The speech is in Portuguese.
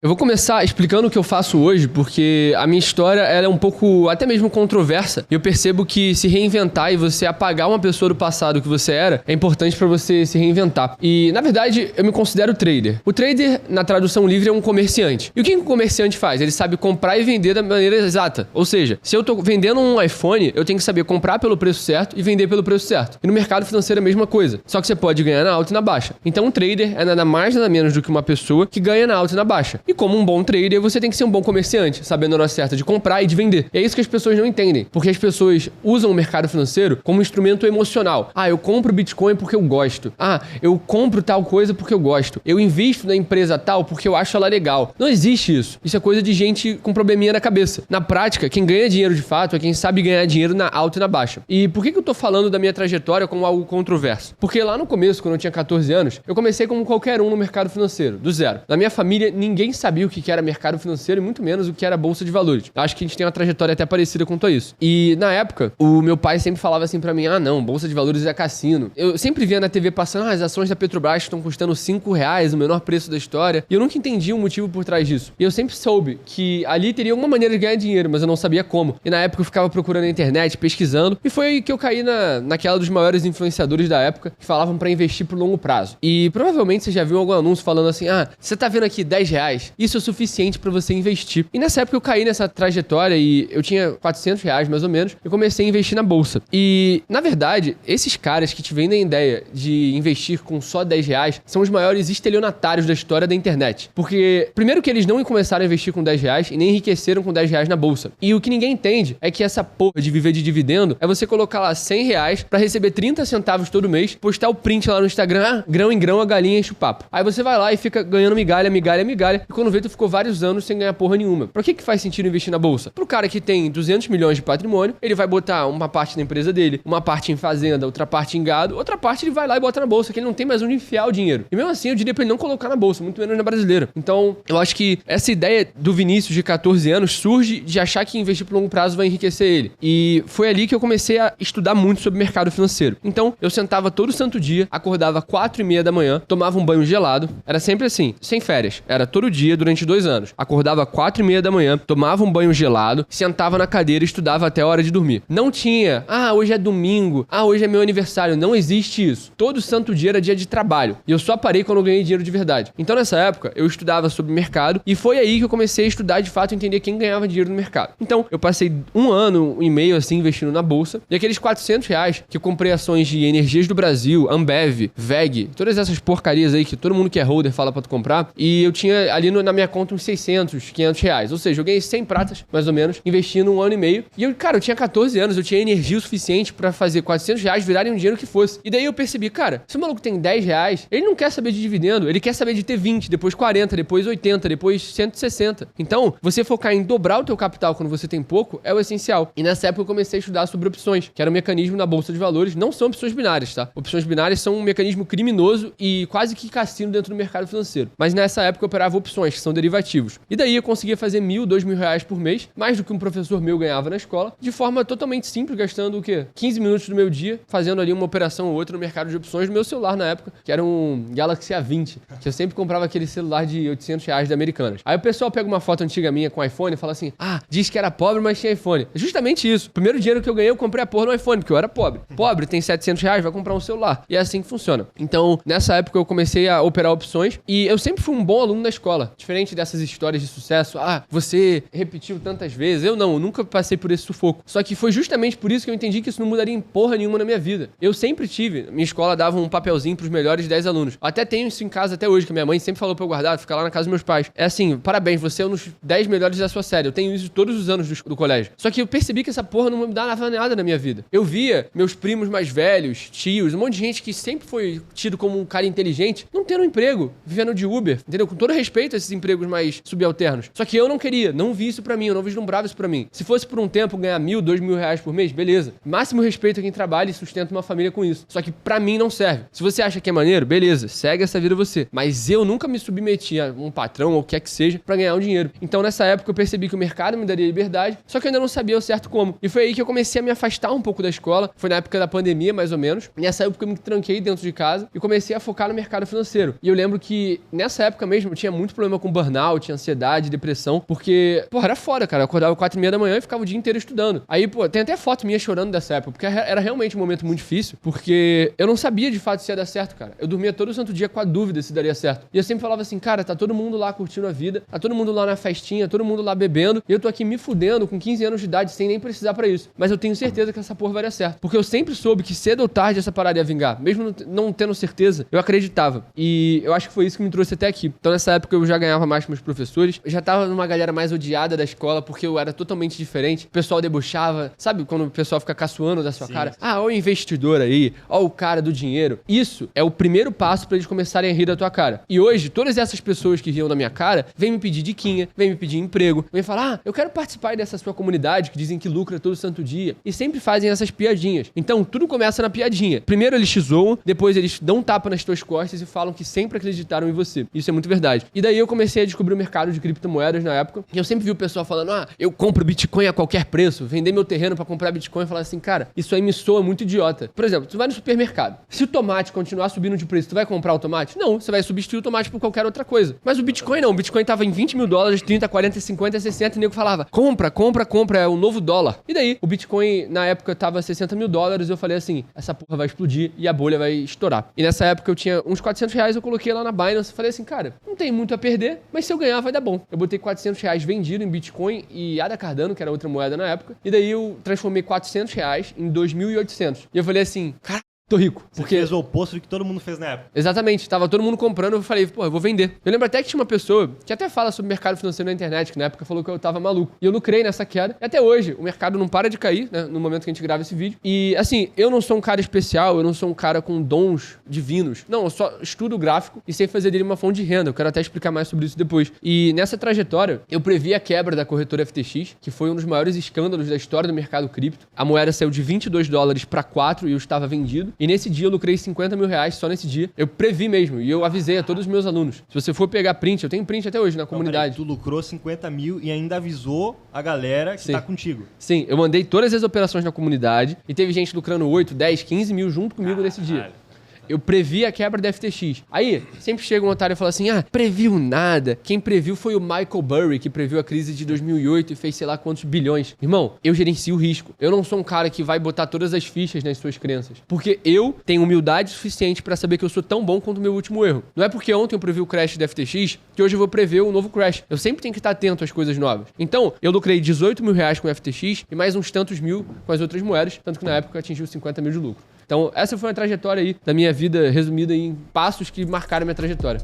Eu vou começar explicando o que eu faço hoje, porque a minha história ela é um pouco, até mesmo controversa. Eu percebo que se reinventar e você apagar uma pessoa do passado que você era, é importante pra você se reinventar. E, na verdade, eu me considero trader. O trader, na tradução livre, é um comerciante. E o que um comerciante faz? Ele sabe comprar e vender da maneira exata. Ou seja, se eu tô vendendo um iPhone, eu tenho que saber comprar pelo preço certo e vender pelo preço certo. E no mercado financeiro é a mesma coisa. Só que você pode ganhar na alta e na baixa. Então, um trader é nada mais, nada menos do que uma pessoa que ganha na alta e na baixa. E como um bom trader, você tem que ser um bom comerciante, sabendo a hora certa de comprar e de vender. E é isso que as pessoas não entendem, porque as pessoas usam o mercado financeiro como um instrumento emocional. Ah, eu compro Bitcoin porque eu gosto. Ah, eu compro tal coisa porque eu gosto. Eu invisto na empresa tal porque eu acho ela legal. Não existe isso. Isso é coisa de gente com probleminha na cabeça. Na prática, quem ganha dinheiro de fato é quem sabe ganhar dinheiro na alta e na baixa. E por que eu tô falando da minha trajetória como algo controverso? Porque lá no começo, quando eu tinha 14 anos, eu comecei como qualquer um no mercado financeiro, do zero. Na minha família, ninguém sabia o que era mercado financeiro e muito menos o que era bolsa de valores. Acho que a gente tem uma trajetória até parecida quanto a isso. E na época, o meu pai sempre falava assim pra mim, ah não, bolsa de valores é cassino. Eu sempre via na TV passando, as ações da Petrobras estão custando R$5, o menor preço da história. E eu nunca entendi o motivo por trás disso. E eu sempre soube que ali teria alguma maneira de ganhar dinheiro, mas eu não sabia como. E na época eu ficava procurando na internet, pesquisando, e foi aí que eu caí naquela dos maiores influenciadores da época, que falavam pra investir por longo prazo. E provavelmente você já viu algum anúncio falando assim, você tá vendo aqui R$10? Isso é suficiente pra você investir. E nessa época eu caí nessa trajetória e eu tinha R$400 mais ou menos, eu comecei a investir na bolsa. E, na verdade, esses caras que te vendem a ideia de investir com só R$10 são os maiores estelionatários da história da internet. Porque, primeiro que eles não começaram a investir com R$10 e nem enriqueceram com R$10 na bolsa. E o que ninguém entende é que essa porra de viver de dividendo é você colocar lá R$100 pra receber 30 centavos todo mês, postar o print lá no Instagram, grão em grão a galinha enche o papo. Aí você vai lá e fica ganhando migalha, migalha, migalha, e quando vê tu ficou vários anos sem ganhar porra nenhuma. Pra que faz sentido investir na bolsa? Pro cara que tem 200 milhões de patrimônio, ele vai botar uma parte na empresa dele, uma parte em fazenda, outra parte em gado, outra parte ele vai lá e bota na bolsa, que ele não tem mais onde enfiar o dinheiro. E mesmo assim, eu diria pra ele não colocar na bolsa, muito menos na brasileira. Então, eu acho que essa ideia do Vinícius de 14 anos surge de achar que investir por longo prazo vai enriquecer ele. E foi ali que eu comecei a estudar muito sobre mercado financeiro. Então, eu sentava todo santo dia, acordava 4h30 da manhã, tomava um banho gelado, era sempre assim, sem férias, era todo dia durante 2 anos. Acordava 4h30 da manhã, tomava um banho gelado, sentava na cadeira e estudava até a hora de dormir. Não tinha, hoje é domingo, hoje é meu aniversário. Não existe isso. Todo santo dia era dia de trabalho. E eu só parei quando eu ganhei dinheiro de verdade. Então, nessa época, eu estudava sobre mercado e foi aí que eu comecei a estudar de fato e entender quem ganhava dinheiro no mercado. Então, eu passei 1 ano e meio assim investindo na bolsa e aqueles R$400 que eu comprei ações de Energias do Brasil, Ambev, VEG, todas essas porcarias aí que todo mundo que é holder fala pra tu comprar, e eu tinha ali na minha conta uns R$600, R$500. Ou seja, eu ganhei 100 pratas, mais ou menos, investindo 1 ano e meio. E eu tinha 14 anos, eu tinha energia o suficiente pra fazer R$400 virarem um dinheiro que fosse. E daí eu percebi, cara, se o maluco tem R$10, ele não quer saber de dividendo, ele quer saber de ter 20, depois 40, depois 80, depois 160. Então, você focar em dobrar o teu capital quando você tem pouco é o essencial. E nessa época eu comecei a estudar sobre opções, que era um mecanismo na bolsa de valores. Não são opções binárias, tá? Opções binárias são um mecanismo criminoso e quase que cassino dentro do mercado financeiro. Mas nessa época eu operava opções, que são derivativos. E daí eu conseguia fazer R$1.000, R$2.000 por mês, mais do que um professor meu ganhava na escola, de forma totalmente simples, gastando o quê? 15 minutos do meu dia, fazendo ali uma operação ou outra no mercado de opções do meu celular na época, que era um Galaxy A20, que eu sempre comprava aquele celular de R$800 da Americanas. Aí o pessoal pega uma foto antiga minha com iPhone e fala assim, diz que era pobre, mas tinha iPhone. É justamente isso. O primeiro dinheiro que eu ganhei, eu comprei a porra no iPhone, porque eu era pobre. Pobre, tem R$700, vai comprar um celular. E é assim que funciona. Então, nessa época eu comecei a operar opções e eu sempre fui um bom aluno da escola. Diferente dessas histórias de sucesso, você repetiu tantas vezes. Eu nunca passei por esse sufoco. Só que foi justamente por isso que eu entendi que isso não mudaria em porra nenhuma na minha vida. Eu sempre tive, minha escola dava um papelzinho pros melhores 10 alunos. Eu até tenho isso em casa até hoje, que minha mãe sempre falou pra eu guardar, ficar lá na casa dos meus pais. É assim, parabéns, você é um dos 10 melhores da sua série. Eu tenho isso todos os anos do colégio. Só que eu percebi que essa porra não mudava nada na minha vida. Eu via meus primos mais velhos, tios, um monte de gente que sempre foi tido como um cara inteligente, não tendo um emprego, vivendo de Uber, entendeu? Com todo respeito a esses empregos mais subalternos. Só que eu não queria, não vi isso pra mim, eu não vislumbrava isso pra mim. Se fosse por um tempo ganhar R$1.000, R$2.000 por mês, beleza. Máximo respeito a quem trabalha e sustenta uma família com isso. Só que pra mim não serve. Se você acha que é maneiro, beleza, segue essa vida você. Mas eu nunca me submeti a um patrão ou o que é que seja pra ganhar um dinheiro. Então nessa época eu percebi que o mercado me daria liberdade, só que eu ainda não sabia o certo como. E foi aí que eu comecei a me afastar um pouco da escola. Foi na época da pandemia, mais ou menos. Nessa época eu me tranquei dentro de casa e comecei a focar no mercado financeiro. E eu lembro que nessa época mesmo eu tinha muito problema problema com burnout, ansiedade, depressão, porque, porra, era foda, cara. Eu acordava 4h30 da manhã e ficava o dia inteiro estudando. Aí, pô, tem até foto minha chorando dessa época, porque era realmente um momento muito difícil, porque eu não sabia de fato se ia dar certo, cara. Eu dormia todo santo dia com a dúvida se daria certo. E eu sempre falava assim, cara, tá todo mundo lá curtindo a vida, tá todo mundo lá na festinha, todo mundo lá bebendo, e eu tô aqui me fudendo com 15 anos de idade sem nem precisar pra isso. Mas eu tenho certeza que essa porra vai dar certo. Porque eu sempre soube que cedo ou tarde essa parada ia vingar. Mesmo não tendo certeza, eu acreditava. E eu acho que foi isso que me trouxe até aqui. Então nessa época eu já ganhava mais com meus professores, eu já tava numa galera mais odiada da escola, porque eu era totalmente diferente. O pessoal debochava, sabe quando o pessoal fica caçoando da sua cara? Ah, ó o investidor aí, ó o cara do dinheiro. Isso é o primeiro passo pra eles começarem a rir da tua cara. E hoje, todas essas pessoas que riam da minha cara, vêm me pedir diquinha, vêm me pedir emprego, vêm falar, ah, eu quero participar dessa sua comunidade que dizem que lucra todo santo dia. E sempre fazem essas piadinhas. Então, tudo começa na piadinha. Primeiro eles te zoam, depois eles dão um tapa nas tuas costas e falam que sempre acreditaram em você. Isso é muito verdade. E daí eu comecei a descobrir o mercado de criptomoedas na época. E eu sempre vi o pessoal falando, ah, eu compro Bitcoin a qualquer preço, vender meu terreno pra comprar Bitcoin e falar assim, cara, isso aí me soa muito idiota. Por exemplo, tu vai no supermercado. Se o tomate continuar subindo de preço, tu vai comprar o tomate? Não, você vai substituir o tomate por qualquer outra coisa. Mas o Bitcoin não. O Bitcoin tava em $20 mil, 30, 40, 50, 60 e o nego falava, compra, compra, compra, é o novo dólar. E daí, o Bitcoin na época tava $60 mil e eu falei assim, essa porra vai explodir e a bolha vai estourar. E nessa época eu tinha uns R$400, eu coloquei lá na Binance e falei assim, cara, não tem muito a perder, mas se eu ganhar vai dar bom. Eu botei R$400 vendido em Bitcoin e ADA Cardano, que era outra moeda na época, e daí eu transformei R$400 em 2.800. E eu falei assim, cara, tô rico. Porque Você fez o oposto do que todo mundo fez na época. Exatamente, tava todo mundo comprando, eu falei, pô, eu vou vender. Eu lembro até que tinha uma pessoa que até fala sobre mercado financeiro na internet, que na época falou que eu tava maluco. E eu lucrei nessa queda. E até hoje, o mercado não para de cair, né, no momento que a gente grava esse vídeo. E assim, eu não sou um cara especial, eu não sou um cara com dons divinos. Não, eu só estudo gráfico e sei fazer dele uma fonte de renda. Eu quero até explicar mais sobre isso depois. E nessa trajetória, eu previ a quebra da corretora FTX, que foi um dos maiores escândalos da história do mercado cripto. A moeda saiu de $22 para 4 e eu estava vendido. E nesse dia eu lucrei R$50 mil só nesse dia. Eu previ mesmo e eu avisei a todos os meus alunos. Se você for pegar print, eu tenho print até hoje na comunidade. Peraí, tu lucrou 50 mil e ainda avisou a galera que tá contigo. Sim, eu mandei todas as operações na comunidade e teve gente lucrando 8, 10, 15 mil junto comigo nesse dia. Eu previ a quebra da FTX. Aí, sempre chega um otário e fala assim, ah, previu nada. Quem previu foi o Michael Burry, que previu a crise de 2008 e fez sei lá quantos bilhões. Irmão, eu gerencio o risco. Eu não sou um cara que vai botar todas as fichas nas suas crenças. Porque eu tenho humildade suficiente pra saber que eu sou tão bom quanto o meu último erro. Não é porque ontem eu previ o crash da FTX que hoje eu vou prever um novo crash. Eu sempre tenho que estar atento às coisas novas. Então, eu lucrei R$18 mil com a FTX e mais uns tantos mil com as outras moedas, tanto que na época atingiu 50 mil de lucro. Então, essa foi uma trajetória aí da minha vida resumida em passos que marcaram a minha trajetória.